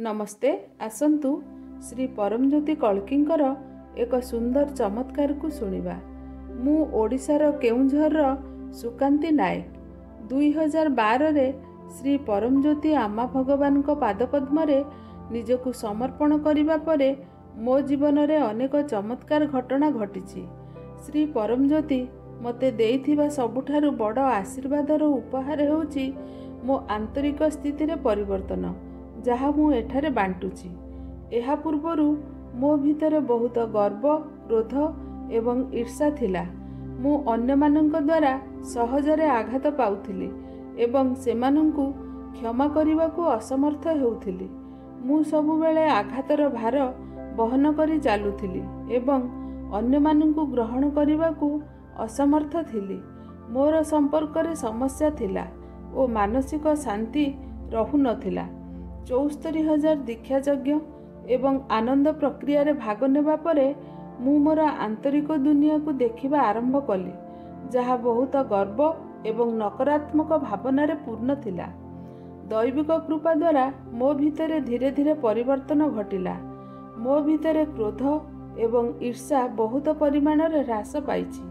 नमस्ते। आसंतु श्री परमज्योति कल्कींकर एक सुंदर चमत्कार को सुनिबा। मु ओडिशार केउंझर सुकांती नायक 2012 रे श्री परमज्योति आमा भगवान को पादपद्म रे निजकु समर्पण करिबा परे मो जीवन रे अनेक चमत्कार घटना घटिछि। श्री परमज्योति मते देइथिबा सबुठारु बड़ आशीर्वादर उपहार हेउछि मो आंतरिक स्थिति रे परिवर्तन, जहाँ मु एठारे बांटुछि। एहा पूर्वरु मो भितर बहुत गर्व, क्रोध एवं ईर्षा थिला। मु अन्यमानंक द्वारा सहजरे आघात पाउथिली एवं सेमानंकु क्षमा करिबाकु असमर्थ हेउथिली। मु सबुबेले आघातर भार बहन करी चालुथिली एवं अन्यमानंकु ग्रहण करिबाकु असमर्थ थिली। मोर संपर्करे समस्या थिला ओ मानसिक शांति रहु नथिला। 74,000 दीक्षा यज्ञ एवं आनंद प्रक्रिया रे भाग नेबा परे मु मोर आंतरिक दुनिया को देखिबा आरंभ कली, जहा बहुत गर्व एवं नकारात्मक भावना रे पूर्ण थिला। दैविक कृपा द्वारा मो भितरे धीरे धीरे परिवर्तन घटिला। मो भितरे क्रोध एवं ईर्षा बहुत परिमाण रे ह्रास पाइछि।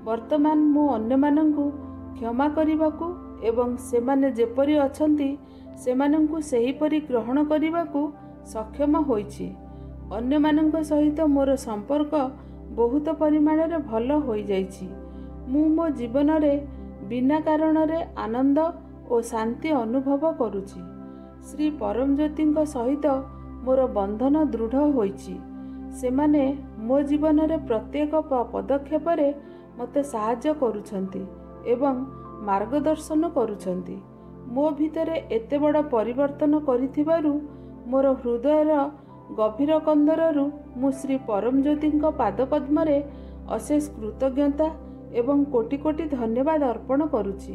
वर्तमान मु अन्य मानंकु क्षमा करिबाकु एवं सेमाने जेपरि अछंती सेमानंकु सेहीपरि ग्रहण करिबाकु सक्षम होइछि। अन्य मानंक सहित मोर संपर्क बहुत परिमाण रे भल होई जाइछि। मु मो जीवन रे बिना कारण रे आनंद और शांति अनुभव करुछि। श्री परमज्योतिंक सहित मोर बंधन दृढ़ होइछि। सेमाने मो जीवन रे प्रत्येक पदक्षेप रे मते सहाय्य करुछंती एवं मार्गदर्शन करुछंती। मो भितरे एते बड़ परिवर्तन करिथिबारु मोर हृदयर गभीर कंदररु मु श्री परमज्योतिंक पादपद्म रे अशेष कृतज्ञता एवं कोटि कोटि धन्यवाद अर्पण करुछि।